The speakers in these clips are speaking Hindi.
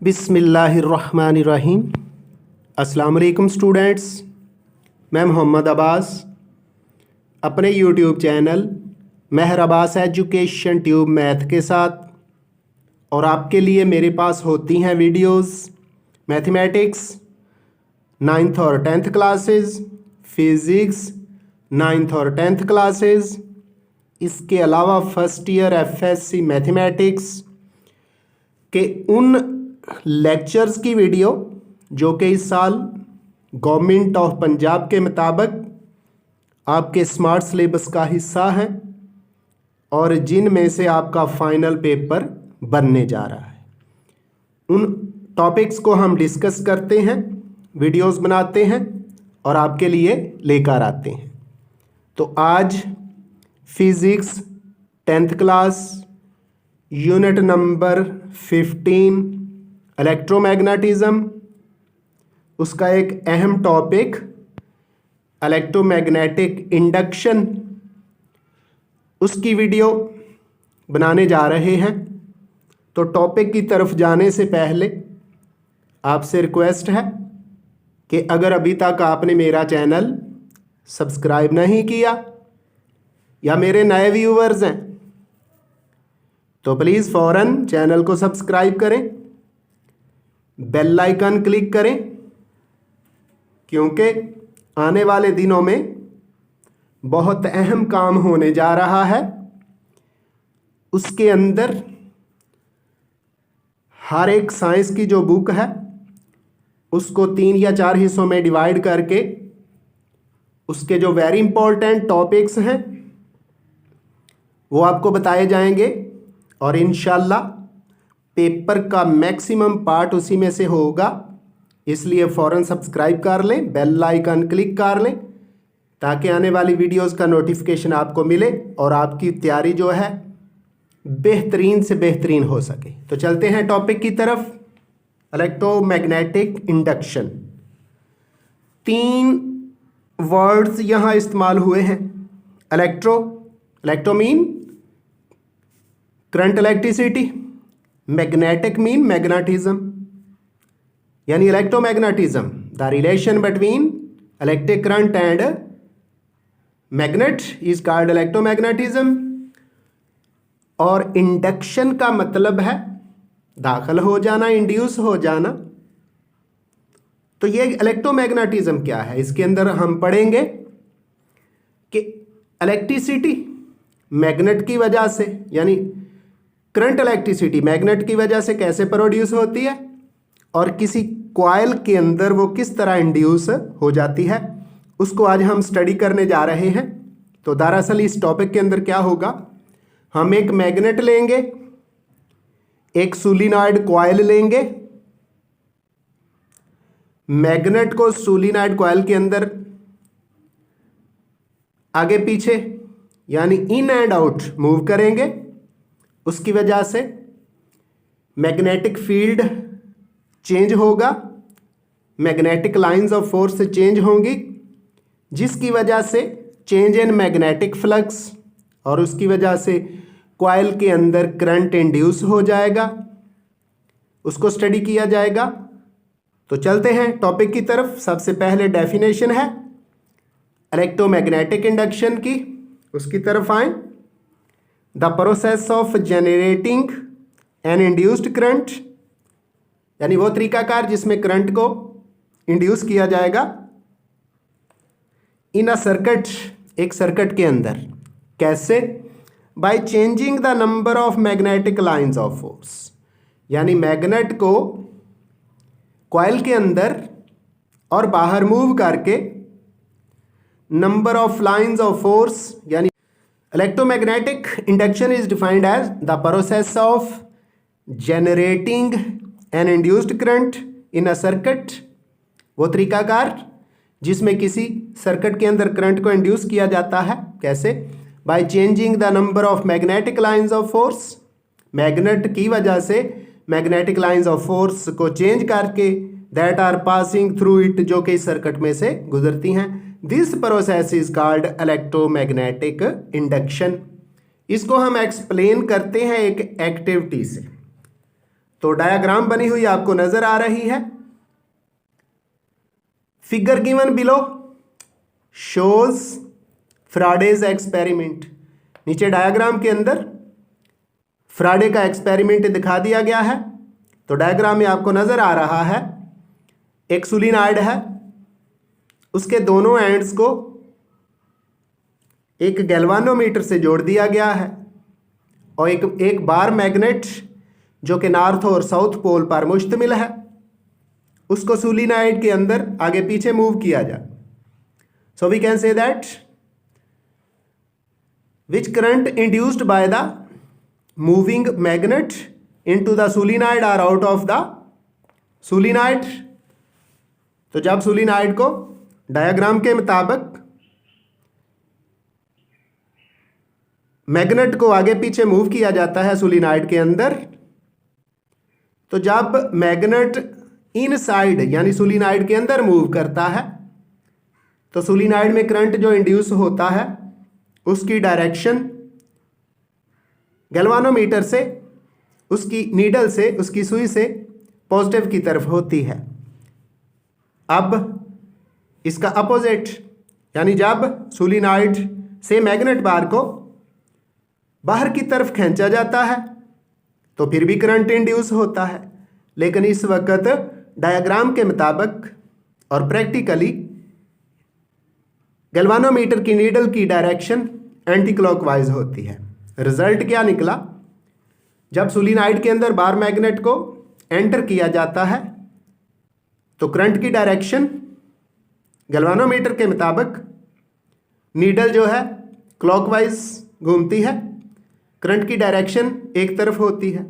बिस्मिल्लाहिर्रहमानिर्रहीम। अस्सलाम वालेकुम स्टूडेंट्स, मैं मोहम्मद अब्बास अपने यूट्यूब चैनल मेहर अब्बास एजुकेशन ट्यूब मैथ के साथ, और आपके लिए मेरे पास होती हैं वीडियोस मैथमेटिक्स 9th और 10th क्लासेस, फिज़िक्स 9th और 10th क्लासेस, इसके अलावा फर्स्ट ईयर एफएससी मैथमेटिक्स के उन लेक्चर्स की वीडियो जो कि इस साल गवर्नमेंट ऑफ पंजाब के मुताबिक आपके स्मार्ट सिलेबस का हिस्सा हैं और जिनमें से आपका फाइनल पेपर बनने जा रहा है। उन टॉपिक्स को हम डिस्कस करते हैं, वीडियोस बनाते हैं और आपके लिए लेकर आते हैं। तो आज physics 10th class unit number 15 electromagnetism, उसका एक अहम टॉपिक इलेक्ट्रोमैग्नेटिक इंडक्शन, उसकी वीडियो बनाने जा रहे हैं। तो टॉपिक की तरफ जाने से पहले आपसे रिक्वेस्ट है कि अगर अभी तक आपने मेरा चैनल सब्सक्राइब नहीं किया या मेरे नए व्यूवर्स हैं तो प्लीज़ फ़ौरन चैनल को सब्सक्राइब करें, बेल आइकन क्लिक करें, क्योंकि आने वाले दिनों में बहुत अहम काम होने जा रहा है। उसके अंदर हर एक साइंस की जो बुक है उसको 3 या 4 हिस्सों में डिवाइड करके उसके जो वेरी इंपॉर्टेंट टॉपिक्स हैं वो आपको बताए जाएंगे और इंशाल्लाह पेपर का मैक्सिमम पार्ट उसी में से होगा। इसलिए फ़ौरन सब्सक्राइब कर लें, बेल आइकन क्लिक कर लें ताकि आने वाली वीडियोस का नोटिफिकेशन आपको मिले और आपकी तैयारी जो है बेहतरीन से बेहतरीन हो सके। तो चलते हैं टॉपिक की तरफ। इलेक्ट्रोमैग्नेटिक इंडक्शन, 3 वर्ड्स यहाँ इस्तेमाल हुए हैं। इलेक्ट्रो मीन करंट इलेक्ट्रिसिटी, मैग्नेटिक मीन मैग्नेटिज्म, यानी electromagnetism the relation between electric current and magnet is called electromagnetism. और इंडक्शन का मतलब है दाखिल हो जाना, इंड्यूस हो जाना। तो ये इलेक्ट्रोमैग्नेटिज्म क्या है, इसके अंदर हम पढ़ेंगे कि इलेक्ट्रिसिटी मैग्नेट की वजह से, यानी करंट इलेक्ट्रिसिटी मैग्नेट की वजह से कैसे प्रोड्यूस होती है और किसी कॉइल के अंदर वो किस तरह इंड्यूस हो जाती है, उसको आज हम स्टडी करने जा रहे हैं। तो दरअसल इस टॉपिक के अंदर क्या होगा, हम एक मैग्नेट लेंगे, एक सोलेनॉइड कॉइल लेंगे, मैग्नेट को सोलेनॉइड कॉइल के अंदर आगे पीछे यानी इन एंड आउट मूव करेंगे। उसकी वजह से मैग्नेटिक फील्ड चेंज होगा, मैग्नेटिक लाइंस ऑफ फोर्स से चेंज होंगी, जिसकी वजह से चेंज इन मैग्नेटिक फ्लक्स, और उसकी वजह से कॉइल के अंदर करंट इंड्यूस हो जाएगा। उसको स्टडी किया जाएगा। तो चलते हैं टॉपिक की तरफ। सबसे पहले डेफिनेशन है इलेक्ट्रोमैग्नेटिक इंडक्शन की, उसकी तरफ आए। The process of generating an induced current, यानी वो तरीकाकार जिसमें करंट को इंड्यूस किया जाएगा इन अ सर्किट, एक सर्किट के अंदर। कैसे? By changing the number of magnetic lines of force, यानी मैग्नेट को कॉइल के अंदर और बाहर मूव करके number of lines of force, यानी electromagnetic induction is defined as the process of generating an induced current in a circuit, वो तरीकाकार जिसमें किसी सर्किट के अंदर करंट को इंड्यूस किया जाता है। कैसे? By changing the number of magnetic lines of force, magnet की वजह से मैग्नेटिक लाइंस ऑफ फोर्स को चेंज करके that are passing through it, जो कि इस सर्किट में से गुजरती हैं। This process is called electromagnetic induction. इसको हम एक्सप्लेन करते हैं एक एक्टिविटी से। तो डायग्राम बनी हुई आपको नजर आ रही है। Figure given below shows Faraday's experiment. नीचे डायग्राम के अंदर फ्राडे का एक्सपेरिमेंट दिखा दिया गया है। तो डायग्राम में आपको नजर आ रहा है एक सोलेनॉइड है, उसके दोनों एंड्स को एक गैल्वानोमीटर से जोड़ दिया गया है और एक बार मैग्नेट जो कि नॉर्थ और साउथ पोल पर मुश्तमिल है, उसको सोलेनॉइड के अंदर आगे पीछे मूव किया जाए। So we can say that which current induced by the moving magnet into the solenoid or out of the solenoid. तो जब सोलेनॉइड को डायग्राम के मुताबिक मैग्नेट को आगे पीछे मूव किया जाता है सोलेनॉइड के अंदर, तो जब मैग्नेट इनसाइड यानी सोलेनॉइड के अंदर मूव करता है तो सोलेनॉइड में करंट जो इंड्यूस होता है उसकी डायरेक्शन गैल्वानोमीटर से, उसकी नीडल से, उसकी सुई से पॉजिटिव की तरफ होती है। अब इसका अपोजिट यानी जब सोलेनॉइड से मैग्नेट बार को बाहर की तरफ खींचा जाता है तो फिर भी करंट इंड्यूस होता है, लेकिन इस वक्त डायग्राम के मुताबिक और प्रैक्टिकली गैल्वानोमीटर की नीडल की डायरेक्शन एंटी क्लॉकवाइज होती है। रिजल्ट क्या निकला? जब सोलेनॉइड के अंदर बार मैग्नेट को एंटर किया जाता है तो करंट की डायरेक्शन गैल्वानोमीटर के मुताबिक नीडल जो है क्लॉकवाइज घूमती है, करंट की डायरेक्शन एक तरफ होती है,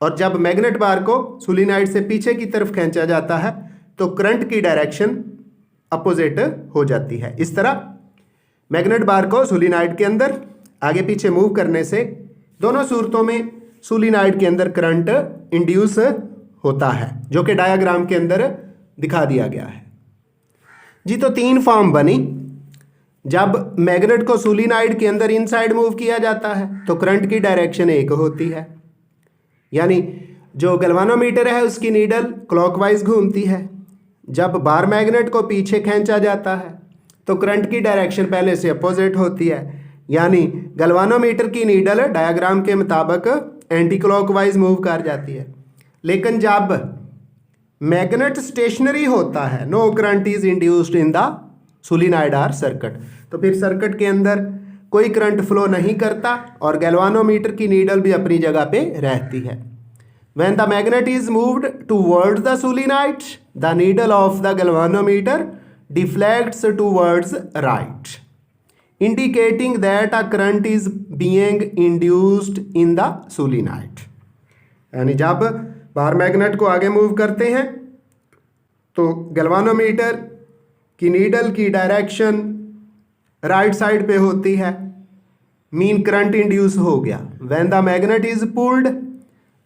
और जब मैग्नेट बार को सोलेनॉइड से पीछे की तरफ खींचा जाता है तो करंट की डायरेक्शन अपोजिट हो जाती है। इस तरह मैग्नेट बार को सोलेनॉइड के अंदर आगे पीछे मूव करने से दोनों सूरतों में सोलेनॉइड के अंदर करंट इंड्यूस होता है, जो कि डायग्राम के अंदर दिखा दिया गया है जी। तो तीन फॉर्म बनी। जब मैग्नेट को सोलेनॉइड के अंदर इनसाइड मूव किया जाता है तो करंट की डायरेक्शन एक होती है, यानी जो गैल्वानोमीटर है उसकी नीडल क्लॉकवाइज घूमती है। जब बार मैग्नेट को पीछे खींचा जाता है तो करंट की डायरेक्शन पहले से अपोजिट होती है, यानी गैल्वानोमीटर की नीडल डायग्राम के मुताबिक एंटी क्लॉकवाइज मूव कर जाती है। लेकिन जब मैग्नेट स्टेशनरी होता है, no current is induced in the solenoid or circuit, तो फिर सर्किट के अंदर कोई करंट फ्लो नहीं करता और गैल्वानोमीटर की नीडल भी अपनी जगह पे रहती है। When the magnet is moved towards the solenoid, the needle of the galvanometer deflects towards right, indicating that a current is being induced in the solenoid. यानी जब बार मैग्नेट को आगे मूव करते हैं तो गैल्वानोमीटर की नीडल की डायरेक्शन राइट साइड पे होती है, मीन करंट इंड्यूस हो गया। When the magnet is pulled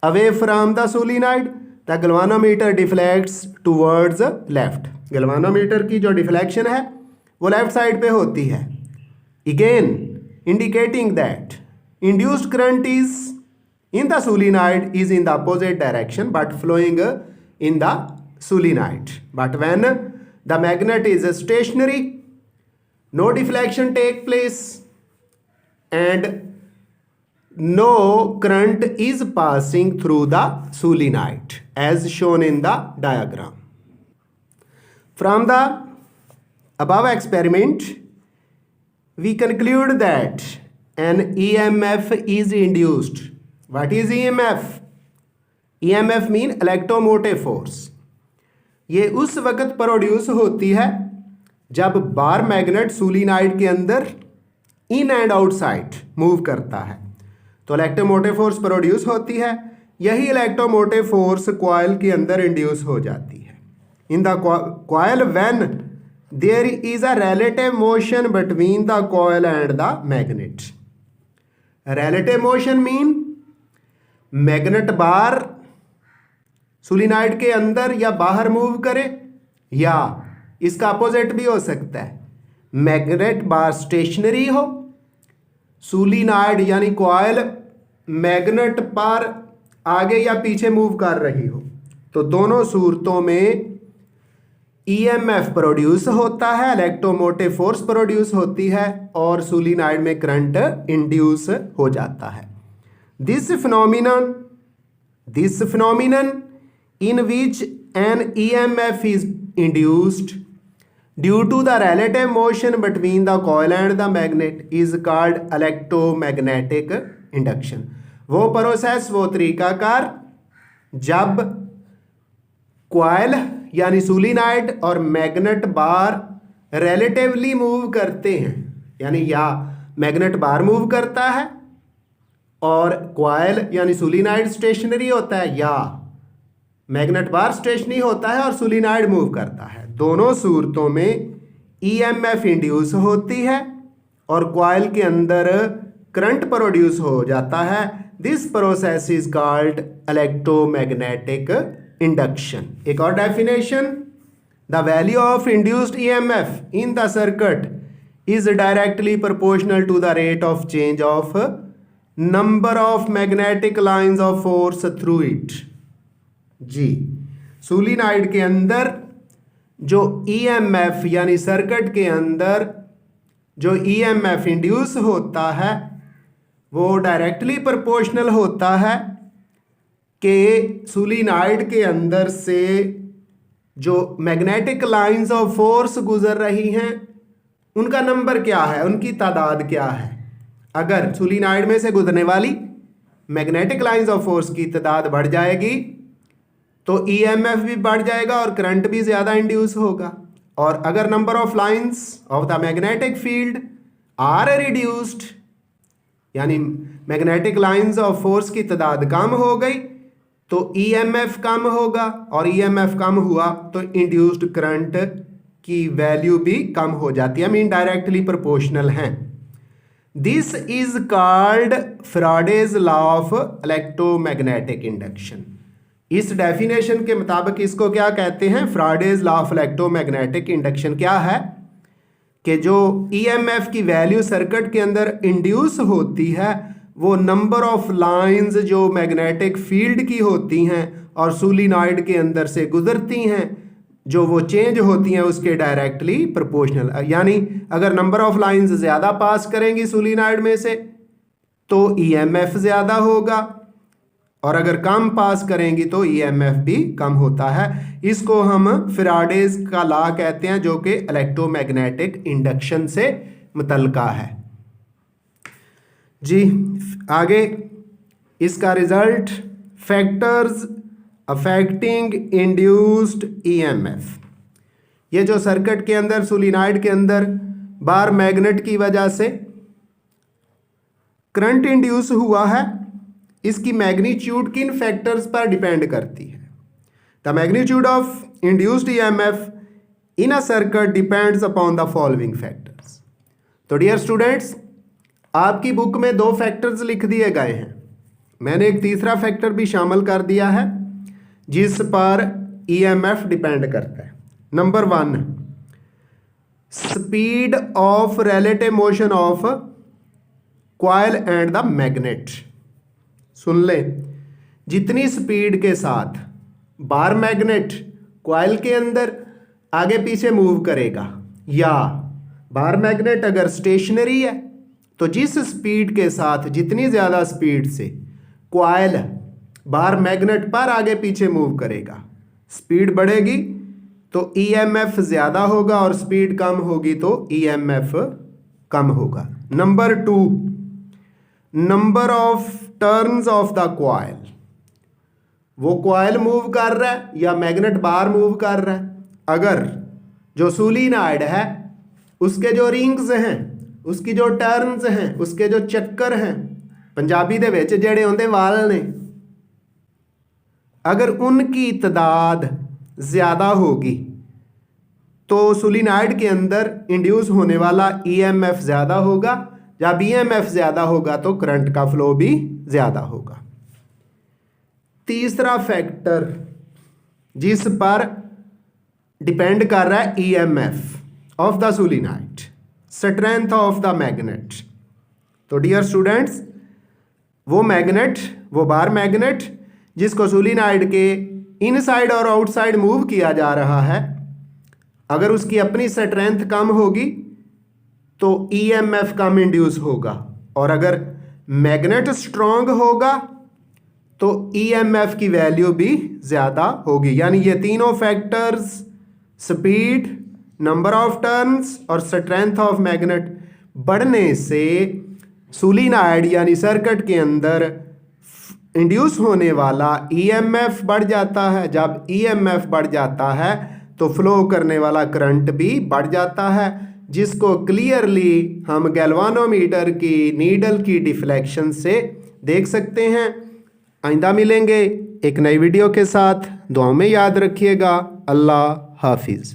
away from the solenoid, the galvanometer deflects towards left. Galvanometer की जो डिफ्लेक्शन है वो लेफ्ट साइड पे होती है, again indicating that induced current is in the solenoid is in the opposite direction but flowing in the solenoid. But when the magnet is stationary, no deflection take place and no current is passing through the solenoid as shown in the diagram. From the above experiment, we conclude that an EMF is induced. What is EMF? EMF mean electromotive force. ये उस वक्त प्रोड्यूस होती है जब बार मैग्नेट सोलेनॉइड के अंदर इन एंड आउटसाइड मूव करता है तो इलेक्ट्रोमोटिव फोर्स प्रोड्यूस होती है। यही इलेक्ट्रोमोटिव फोर्स कॉइल के अंदर इंड्यूस हो जाती है। In the coil when there is a relative motion between the coil and the magnet. Relative motion mean magnet bar solenoid के अंदर या बाहर मूव करे, या इसका अपोजिट भी हो सकता है, मैग्नेट बार स्टेशनरी हो, सोलेनॉइड यानी कॉइल मैग्नेट पर आगे या पीछे मूव कर रही हो, तो दोनों सूरतों में ईएमएफ प्रोड्यूस होता है, इलेक्ट्रोमोटिव फोर्स प्रोड्यूस होती है और सोलेनॉइड में करंट इंड्यूस हो जाता है। This phenomenon in which an EMF is induced due to the relative motion between the coil and the magnet is called electromagnetic induction। वो प्रोसेस, वो तरीकाकार जब कॉइल यानी सोलेनॉइड और मैग्नेट बार रिलेटिवली मूव करते हैं, यानी या मैग्नेट बार मूव करता है और कॉइल यानी सोलेनॉइड स्टेशनरी होता है, या मैग्नेट बार स्टेशनरी होता है और सोलेनॉइड मूव करता है। दोनों सूरतों में ईएमएफ इंड्यूस होती है और कॉइल के अंदर करंट प्रोड्यूस हो जाता है। This process is called electromagnetic induction. एक और definition, the value of induced EMF in the circuit is directly proportional to the rate of change of number of magnetic lines of force through it. जी, सोलेनॉइड के अंदर जो ईएमएफ यानी सर्किट के अंदर जो ईएमएफ इंड्यूस होता है वो डायरेक्टली प्रोपोर्शनल होता है कि सोलेनॉइड के अंदर से जो मैग्नेटिक लाइंस ऑफ फोर्स गुजर रही हैं उनका नंबर क्या है, उनकी तादाद क्या है। अगर सोलेनॉइड में से गुजरने वाली मैग्नेटिक लाइंस ऑफ फोर्स की तादाद बढ़ जाएगी तो ईएमएफ भी बढ़ जाएगा और करंट भी ज़्यादा इंड्यूस होगा। और अगर number of lines of the magnetic field are reduced, यानी मैग्नेटिक लाइंस ऑफ फोर्स की तादाद कम हो गई तो ईएमएफ कम होगा, और ईएमएफ कम हुआ तो इंड्यूस्ड करंट की वैल्यू भी कम हो जाती है, मीन डायरेक्टली प्रोपोर्शनल हैं। This is called Faraday's law of electromagnetic induction. इस डेफिनेशन के मुताबिक इसको क्या कहते हैं, Faraday's law of electromagnetic induction क्या है कि जो ईएमएफ की वैल्यू सर्किट के अंदर इंड्यूस होती है वो नंबर ऑफ लाइंस जो मैग्नेटिक फील्ड की होती हैं और सोलेनॉइड के अंदर से गुजरती हैं, जो वो चेंज होती हैं उसके डायरेक्टली प्रोपोर्शनल। यानी अगर नंबर ऑफ लाइंस ज़्यादा पास करेंगी सोलेनॉइड में से तो ईएमएफ ज़्यादा होगा, और अगर कम पास करेंगी तो ईएमएफ भी कम होता है। इसको हम फैराडेज का लॉ कहते हैं जो कि इलेक्ट्रोमैग्नेटिक इंडक्शन से मुतल्लिका है। जी आगे इसका result, factors affecting induced EMF. ये जो सर्किट के अंदर सोलेनॉइड के अंदर बार मैग्नेट की वजह से करंट इंड्यूस हुआ है, इसकी मैग्नीट्यूड किन फैक्टर्स पर डिपेंड करती है। The magnitude of induced EMF in a circuit depends upon the following factors. तो डियर स्टूडेंट्स, आपकी बुक में 2 फैक्टर्स लिख दिए गए हैं, मैंने एक तीसरा फैक्टर भी शामिल कर दिया है जिस पर ईएमएफ डिपेंड करता है। Number 1, speed of relative motion of coil and the magnet. सुन लें, जितनी स्पीड के साथ बार मैग्नेट कॉइल के अंदर आगे पीछे मूव करेगा, या बार मैग्नेट अगर स्टेशनरी है तो जिस स्पीड के साथ, जितनी ज़्यादा स्पीड से कॉइल बार मैग्नेट पर आगे पीछे मूव करेगा, स्पीड बढ़ेगी तो ईएमएफ ज़्यादा होगा और स्पीड कम होगी तो ईएमएफ कम होगा। Number 2, number of turns of the coil. वो कॉइल मूव कर रहा है या मैग्नेट बार मूव कर रहा है। अगर जो सोलेनॉइड है उसके जो रिंग्स हैं, उसकी जो टर्न्स हैं, उसके जो चक्कर हैं, पंजाबी दे विच जेड़े होंदे वाल ने, अगर उनकी तादाद ज़्यादा होगी तो सोलेनॉइड के अंदर इंड्यूस होने वाला ईएमएफ ज़्यादा होगा। जब ईएमएफ ज़्यादा होगा तो करंट का फ्लो भी ज़्यादा होगा। तीसरा फैक्टर जिस पर डिपेंड कर रहा है EMF of the solenoid, strength of the magnet. तो डियर स्टूडेंट्स, वो मैग्नेट, वो बार मैग्नेट जिसको सोलिनॉइड के इनसाइड और आउटसाइड मूव किया जा रहा है, अगर उसकी अपनी स्ट्रेंथ कम होगी तो ईएमएफ कम इंड्यूस होगा, और अगर मैग्नेट स्ट्रांग होगा तो ईएमएफ की वैल्यू भी ज़्यादा होगी। यानी ये तीनों factors, speed, number of turns और स्ट्रेंथ ऑफ मैग्नेट बढ़ने से सोलिनॉइड यानी सर्किट के अंदर इंड्यूस होने वाला ईएमएफ बढ़ जाता है। जब ईएमएफ बढ़ जाता है तो फ्लो करने वाला करंट भी बढ़ जाता है, जिसको क्लियरली हम गैल्वानोमीटर की नीडल की डिफ्लेक्शन से देख सकते हैं। आइंदा मिलेंगे एक नई वीडियो के साथ। दुआओं में याद रखिएगा। अल्लाह हाफिज़।